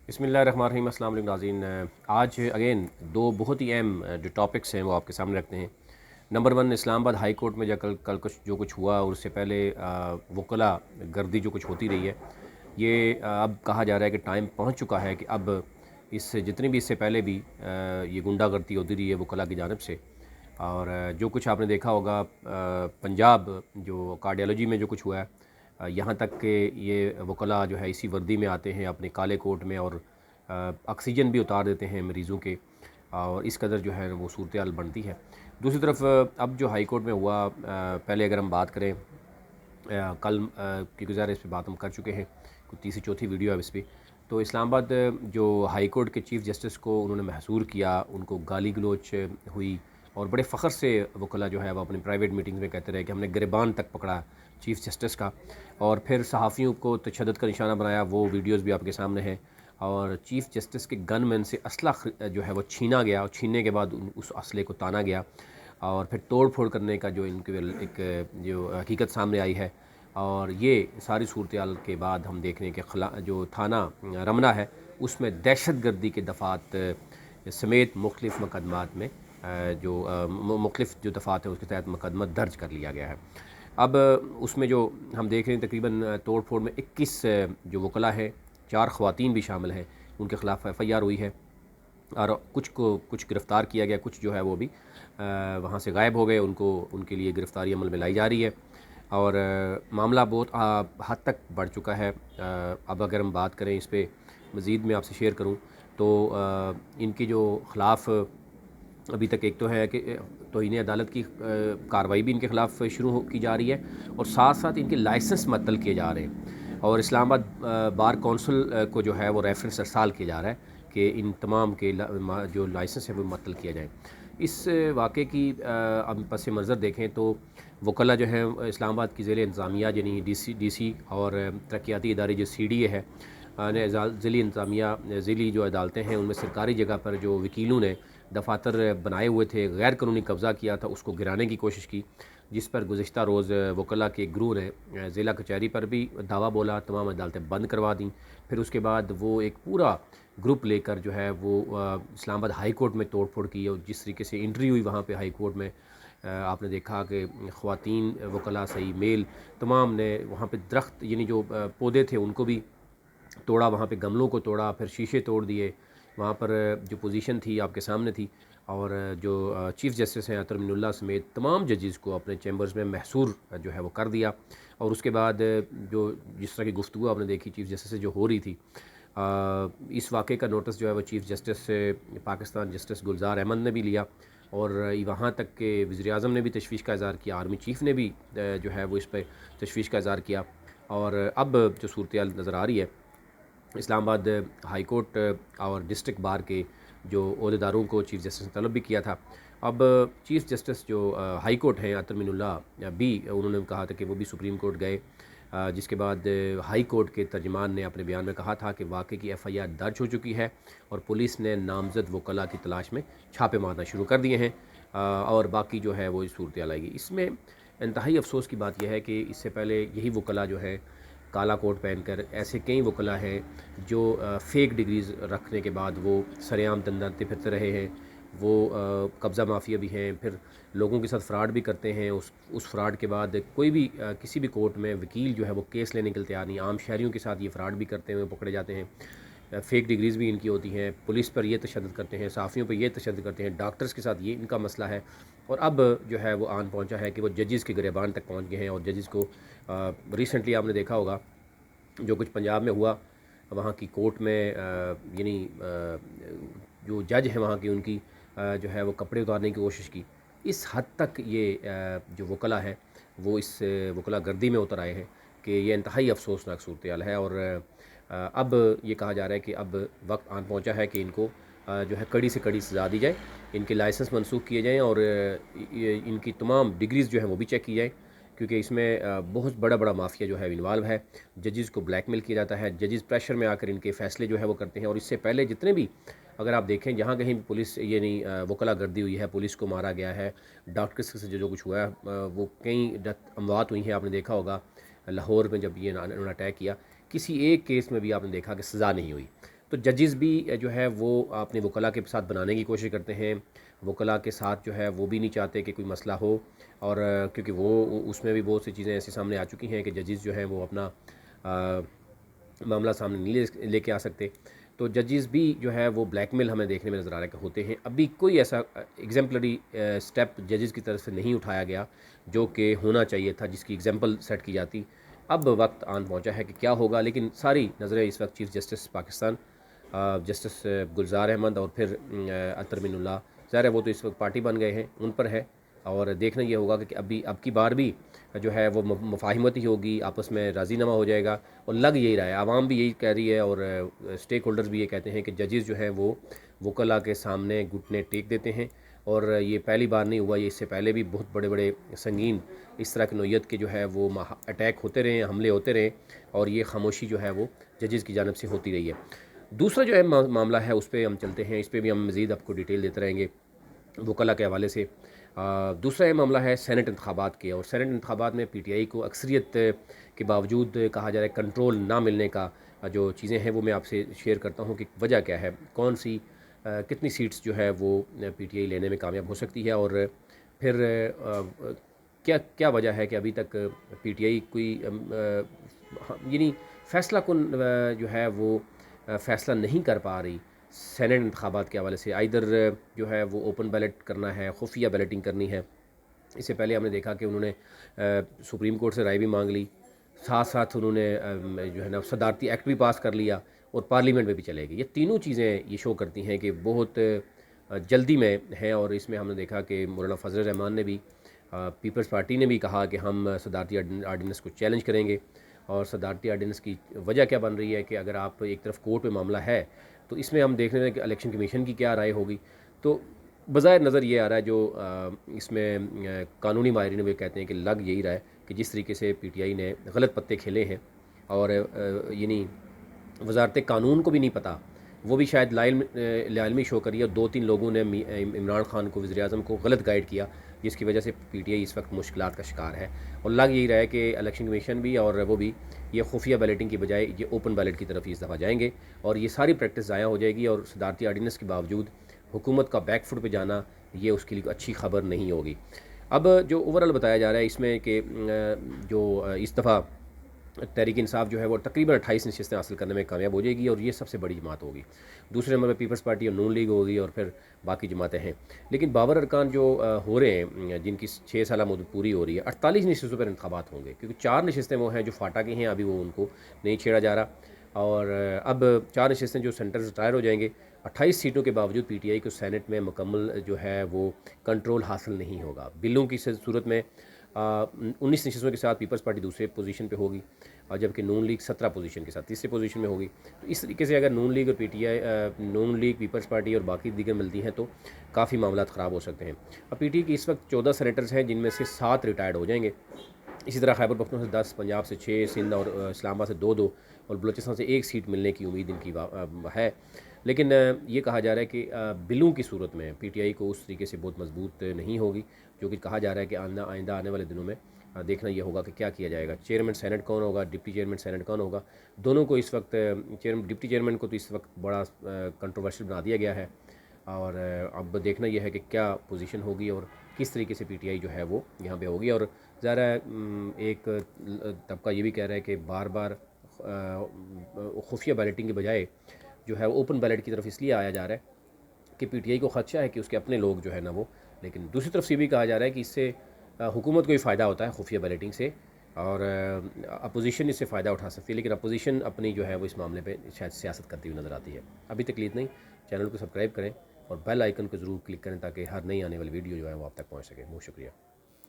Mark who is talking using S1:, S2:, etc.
S1: بسم اللہ الرحمن الرحیم۔ السلام علیکم ناظرین، آج اگین دو بہت ہی اہم جو ٹاپکس ہیں وہ آپ کے سامنے رکھتے ہیں۔ نمبر ون، اسلام آباد ہائی کورٹ میں کل کچھ جو کچھ ہوا اور اس سے پہلے وکلا گردی جو کچھ ہوتی رہی ہے، یہ اب کہا جا رہا ہے کہ ٹائم پہنچ چکا ہے کہ اب جتنی بھی اس سے پہلے بھی یہ غنڈہ گردی ہوتی رہی ہے وکلا کی جانب سے، اور جو کچھ آپ نے دیکھا ہوگا پنجاب جو کارڈیالوجی میں جو کچھ ہوا ہے، یہاں تک کہ یہ وکلا جو ہے اسی وردی میں آتے ہیں اپنے کالے کوٹ میں اور آکسیجن بھی اتار دیتے ہیں مریضوں کے، اور اس قدر جو ہے وہ صورتحال بنتی ہے۔ دوسری طرف اب جو ہائی کورٹ میں ہوا، پہلے اگر ہم بات کریں، کل کی گزارش اس پہ بات ہم کر چکے ہیں، کوئی تیسری چوتھی ویڈیو ہے اس پہ، تو اسلام آباد جو ہائی کورٹ کے چیف جسٹس کو انہوں نے محصور کیا، ان کو گالی گلوچ ہوئی، اور بڑے فخر سے وکلا جو ہے وہ اپنی پرائیویٹ میٹنگز میں کہتے رہے کہ ہم نے گریبان تک پکڑا چیف جسٹس کا، اور پھر صحافیوں کو تشدد کا نشانہ بنایا۔ وہ ویڈیوز بھی آپ کے سامنے ہیں، اور چیف جسٹس کے گن مین سے اسلحہ جو ہے وہ چھینا گیا، اور چھیننے کے بعد اس اسلحے کو تانا گیا، اور پھر توڑ پھوڑ کرنے کا جو ان کے ایک جو حقیقت سامنے آئی ہے۔ اور یہ ساری صورتحال کے بعد ہم دیکھ رہے ہیں کہ جو تھانہ رمنا ہے اس میں دہشت گردی کے دفعات سمیت مختلف مقدمات میں جو مختلف جو دفعات ہیں اس کے تحت مقدمہ درج کر لیا گیا ہے۔ اب اس میں جو ہم دیکھ رہے ہیں تقریباً توڑ پھوڑ میں 21 جو وکلا ہے، 4 خواتین بھی شامل ہیں، ان کے خلاف ایف آئی آر ہوئی ہے، اور کچھ گرفتار کیا گیا، کچھ جو ہے وہ بھی وہاں سے غائب ہو گئے، ان کے لیے گرفتاری عمل میں لائی جا رہی ہے، اور معاملہ بہت حد تک بڑھ چکا ہے۔ اب اگر ہم بات کریں اس پہ مزید میں آپ سے شیئر کروں تو ان کی جو خلاف ابھی تک ایک تو ہے کہ توہین عدالت کی کارروائی بھی ان کے خلاف شروع کی جا رہی ہے، اور ساتھ ساتھ ان کے لائسنس معطل کیے جا رہے ہیں، اور اسلام آباد بار کونسل کو جو ہے وہ ریفرنس ارسال کیا جا رہا ہے کہ ان تمام کے جو لائسنس ہے وہ معطل کیا جائے۔ اس واقعے کی اب پس منظر دیکھیں تو وکلا جو ہیں اسلام آباد کی ذیل انتظامیہ یعنی ڈی سی اور ترقیاتی ادارے جو سی ڈی اے ہے، ذیلی انتظامیہ ذیلی جو عدالتیں ہیں ان میں سرکاری جگہ پر جو وکیلوں نے دفاتر بنائے ہوئے تھے، غیر قانونی قبضہ کیا تھا، اس کو گرانے کی کوشش کی، جس پر گزشتہ روز وکلا کے گروہ نے ضلع کچہری پر بھی دعویٰ بولا، تمام عدالتیں بند کروا دیں۔ پھر اس کے بعد وہ ایک پورا گروپ لے کر جو ہے وہ اسلام آباد ہائی کورٹ میں توڑ پھوڑ کی، اور جس طریقے سے انٹری ہوئی وہاں پہ ہائی کورٹ میں، آپ نے دیکھا کہ خواتین وکلا صحیح میل تمام نے وہاں پہ درخت یعنی جو پودے تھے ان کو بھی توڑا، وہاں پہ گملوں کو توڑا، پھر شیشے توڑ دیے، وہاں پر جو پوزیشن تھی آپ کے سامنے تھی، اور جو چیف جسٹس ہیں عطر من اللہ سمیت تمام ججز کو اپنے چیمبرز میں محصور جو ہے وہ کر دیا، اور اس کے بعد جو جس طرح کی گفتگو آپ نے دیکھی چیف جسٹس سے جو ہو رہی تھی، اس واقعے کا نوٹس جو ہے وہ چیف جسٹس سے پاکستان جسٹس گلزار احمد نے بھی لیا، اور وہاں تک کہ وزیر اعظم نے بھی تشویش کا اظہار کیا، آرمی چیف نے بھی جو ہے وہ اس پہ تشویش کا اظہار کیا، اور اب جو صورتحال نظر آ رہی ہے، اسلام آباد ہائی کورٹ اور ڈسٹرکٹ بار کے جو عہدیداروں کو چیف جسٹس نے طلب بھی کیا تھا، اب چیف جسٹس جو ہائی کورٹ ہیں عطر من اللہ بھی انہوں نے کہا تھا کہ وہ بھی سپریم کورٹ گئے، جس کے بعد ہائی کورٹ کے ترجمان نے اپنے بیان میں کہا تھا کہ واقعے کی ایف آئی آر درج ہو چکی ہے، اور پولیس نے نامزد وکلا کی تلاش میں چھاپے مارنا شروع کر دیے ہیں، اور باقی جو ہے وہ صورتحال آئے گی۔ اس میں انتہائی افسوس کی بات یہ ہے کہ اس سے پہلے یہی وکلا جو ہے کالا کوٹ پہن کر، ایسے کئی وکلا ہیں جو فیک ڈگریز رکھنے کے بعد وہ سریعام دنداتے پھرتے رہے ہیں، وہ قبضہ مافیا بھی ہیں، پھر لوگوں کے ساتھ فراڈ بھی کرتے ہیں، اس فراڈ کے بعد کوئی بھی کسی بھی کورٹ میں وکیل جو ہے وہ کیس لینے کے لیے تیار نہیں، عام شہریوں کے ساتھ یہ فراڈ بھی کرتے ہوئے پکڑے جاتے ہیں، فیک ڈگریز بھی ان کی ہوتی ہیں، پولیس پر یہ تشدد کرتے ہیں، صحافیوں پہ یہ تشدد کرتے ہیں، ڈاکٹرز کے ساتھ یہ ان کا مسئلہ ہے، اور اب جو ہے وہ آن پہنچا ہے کہ وہ ججز کے گریبان تک پہنچ گئے ہیں، اور ججز کو ریسنٹلی آپ نے دیکھا ہوگا جو کچھ پنجاب میں ہوا، وہاں کی کورٹ میں یعنی جو جج ہیں وہاں کی ان کی جو ہے وہ کپڑے اتارنے کی کوشش کی، اس حد تک یہ جو وکلا ہے وہ اس وکلا گردی میں اتر آئے ہیں کہ یہ انتہائی افسوسناک صورتحال ہے، اور اب یہ کہا جا رہا ہے کہ اب وقت آن پہنچا ہے کہ ان کو جو ہے کڑی سے کڑی سزا دی جائے، ان کے لائسنس منسوخ کیے جائیں، اور ان کی تمام ڈگریز جو ہیں وہ بھی چیک کی جائیں، کیونکہ اس میں بہت بڑا بڑا مافیا جو ہے انوالو ہے، ججز کو بلیک میل کیا جاتا ہے، ججز پریشر میں آ کر ان کے فیصلے جو ہے وہ کرتے ہیں، اور اس سے پہلے جتنے بھی اگر آپ دیکھیں جہاں کہیں پولیس یعنی وکلا گردی ہوئی ہے، پولیس کو مارا گیا ہے، ڈاکٹرس سے جو کچھ ہوا ہے، وہ کئی اموات ہوئی ہیں، آپ نے دیکھا ہوگا لاہور میں جب یہ انہوں نے اٹیک کیا، کسی ایک کیس میں بھی آپ نے دیکھا کہ سزا نہیں ہوئی، تو ججز بھی جو ہے وہ اپنے وکلاء کے ساتھ بنانے کی کوشش کرتے ہیں، وکلاء کے ساتھ جو ہے وہ بھی نہیں چاہتے کہ کوئی مسئلہ ہو، اور کیونکہ وہ اس میں بھی بہت سی چیزیں ایسی سامنے آ چکی ہیں کہ ججز جو ہیں وہ اپنا معاملہ سامنے نہیں لے کے آ سکتے. تو ججز بھی جو ہے وہ بلیک میل ہمیں دیکھنے میں نظر آ رہا ہے کہ ہوتے ہیں. ابھی کوئی ایسا ایگزامپلری سٹیپ ججز کی طرف سے نہیں اٹھایا گیا جو کہ ہونا چاہیے تھا، جس کی ایگزامپل سیٹ کی جاتی. اب وقت آن پہنچا ہے کہ کیا ہوگا، لیکن ساری نظریں اس وقت chief justice Pakistan justice Gulzar Ahmed اور پھر اطہر من اللہ، ظاہر ہے وہ تو اس وقت پارٹی بن گئے ہیں، ان پر ہے. اور دیکھنا یہ ہوگا کہ اب کی بار بھی جو ہے وہ مفاہمت ہی ہوگی، آپس میں راضی نما ہو جائے گا. اور لگ یہی رہا ہے، عوام بھی یہی کہہ رہی ہے اور اسٹیک ہولڈرز بھی یہ کہتے ہیں کہ ججز جو ہیں وہ وکلاء کے سامنے گھٹنے ٹیک دیتے ہیں. اور یہ پہلی بار نہیں ہوا، یہ اس سے پہلے بھی بہت بڑے بڑے سنگین اس طرح کی نوعیت کے جو ہے وہ اٹیک ہوتے رہے ہیں، حملے ہوتے رہے، اور یہ خاموشی جو ہے وہ ججز کی جانب سے ہوتی رہی ہے. دوسرا جو ہے معاملہ ہے اس پہ ہم چلتے ہیں، اس پہ بھی ہم مزید آپ کو ڈیٹیل دیتے رہیں گے وکلاء کے حوالے سے. دوسرا یہ معاملہ ہے سینٹ انتخابات کے، اور سینٹ انتخابات میں پی ٹی آئی کو اکثریت کے باوجود کہا جا رہا ہے کنٹرول نہ ملنے کا جو چیزیں ہیں وہ میں آپ سے شیئر کرتا ہوں کہ وجہ کیا ہے، کون سی کتنی سیٹس جو ہے وہ پی ٹی آئی لینے میں کامیاب ہو سکتی ہے، اور پھر کیا وجہ ہے کہ ابھی تک پی ٹی آئی کوئی یعنی فیصلہ کن جو ہے وہ فیصلہ نہیں کر پا رہی سینٹ انتخابات کے حوالے سے. ادھر جو ہے وہ اوپن بیلٹ کرنا ہے، خفیہ بیلٹنگ کرنی ہے. اس سے پہلے ہم نے دیکھا کہ انہوں نے سپریم کورٹ سے رائے بھی مانگ لی، ساتھ ساتھ انہوں نے جو ہے نا صدارتی ایکٹ بھی پاس کر لیا اور پارلیمنٹ میں بھی چلے گئے. یہ تینوں چیزیں یہ شو کرتی ہیں کہ بہت جلدی میں ہیں. اور اس میں ہم نے دیکھا کہ مولانا فضل الرحمان نے بھی، پیپلز پارٹی نے بھی کہا کہ ہم صدارتی آرڈیننس کو چیلنج کریں گے. اور صدارتی آرڈیننس کی وجہ کیا بن رہی ہے کہ اگر آپ ایک طرف کورٹ پہ معاملہ ہے تو اس میں ہم دیکھ رہے ہیں کہ الیکشن کمیشن کی کیا رائے ہوگی. تو بظاہر نظر یہ آ رہا ہے، جو اس میں قانونی ماہرین وہ کہتے ہیں کہ لگ یہی رہا ہے کہ جس طریقے سے پی ٹی آئی نے غلط پتے کھیلے ہیں، اور یعنی وزارت قانون کو بھی نہیں پتہ، وہ بھی شاید لاعلمی شو کری ہے. 2-3 لوگوں نے عمران خان کو، وزیر اعظم کو غلط گائیڈ کیا، جس کی وجہ سے پی ٹی آئی اس وقت مشکلات کا شکار ہے. اور لگ یہی رہا ہے کہ الیکشن کمیشن بھی اور وہ بھی یہ خفیہ بیلٹنگ کی بجائے یہ اوپن بیلٹ کی طرف اس دفعہ جائیں گے، اور یہ ساری پریکٹس ضائع ہو جائے گی. اور صدارتی آرڈیننس کے باوجود حکومت کا بیک فٹ پہ جانا یہ اس کے لیے اچھی خبر نہیں ہوگی. اب جو اوورال بتایا جا رہا ہے اس میں کہ جو اس دفعہ تحریک انصاف جو ہے وہ تقریباً 28 نشستیں حاصل کرنے میں کامیاب ہو جائے گی، اور یہ سب سے بڑی جماعت ہوگی. دوسرے نمبر پہ پیپلز پارٹی اور نون لیگ ہوگی، اور پھر باقی جماعتیں ہیں. لیکن باور ارکان جو ہو رہے ہیں، جن کی 6 سالہ مدت پوری ہو رہی ہے، 48 نشستوں پر انتخابات ہوں گے، کیونکہ 4 نشستیں وہ ہیں جو فاٹا کی ہیں، ابھی وہ ان کو نہیں چھیڑا جا رہا. اور اب 4 نشستیں جو سینٹر ریٹائر ہو جائیں گے. 28 سیٹوں کے باوجود پی ٹی آئی کو سینٹ میں مکمل جو ہے وہ کنٹرول حاصل نہیں ہوگا. بلوں کی صورت میں 19 نشستوں کے ساتھ پیپلز پارٹی دوسرے پوزیشن پہ ہوگی، اور جبکہ نون لیگ 17 پوزیشن کے ساتھ تیسرے پوزیشن میں ہوگی. تو اس طریقے سے اگر نون لیگ اور P T I, Noon League, Peoples Party اور باقی دیگر ملتی ہیں تو کافی معاملات خراب ہو سکتے ہیں. اب پی ٹی آئی کی اس وقت 14 سینیٹرز ہیں، جن میں سے 7 ریٹائرڈ ہو جائیں گے. اسی طرح خیبر پختونخوا سے 10، پنجاب سے 6، سندھ اور اسلام آباد سے 2 اور بلوچستان سے 1 سیٹ ملنے کی امید ان کی ہے. لیکن یہ کہا جا رہا ہے کہ بلوں کی صورت میں پی ٹی آئی کو اس طریقے سے بہت مضبوط نہیں ہوگی، جو کہ کہا جا رہا ہے کہ آئندہ آنے والے دنوں میں دیکھنا یہ ہوگا کہ کیا جائے گا. چیئرمین سینٹ کون ہوگا، ڈپٹی چیئرمین سینٹ کون ہوگا، دونوں کو اس وقت ڈپٹی چیئرمین کو تو اس وقت بڑا کنٹروورشل بنا دیا گیا ہے. اور اب دیکھنا یہ ہے کہ کیا پوزیشن ہوگی اور کس طریقے سے پی ٹی آئی جو ہے وہ یہاں پہ ہوگی. اور ظاہر ہے ایک طبقہ یہ بھی کہہ رہا ہے کہ بار بار خفیہ بیلٹنگ کے بجائے جو ہے اوپن بیلٹ کی طرف اس لیے آیا جا رہا ہے کہ پی ٹی آئی کو خدشہ ہے کہ اس کے اپنے لوگ جو ہے نا وہ. لیکن دوسری طرف سے بھی کہا جا رہا ہے کہ اس سے حکومت کو بھی فائدہ ہوتا ہے خفیہ بیلٹنگ سے، اور اپوزیشن اس سے فائدہ اٹھا سکتی ہے. لیکن اپوزیشن اپنی جو ہے وہ اس معاملے پہ شاید سیاست کرتی ہوئی نظر آتی ہے. ابھی تک نہیں، چینل کو سبسکرائب کریں اور بیل آئیکن کو ضرور کلک کریں تاکہ ہر نئی آنے والی ویڈیو جو ہے وہ آپ تک پہنچ سکے. بہت شکریہ.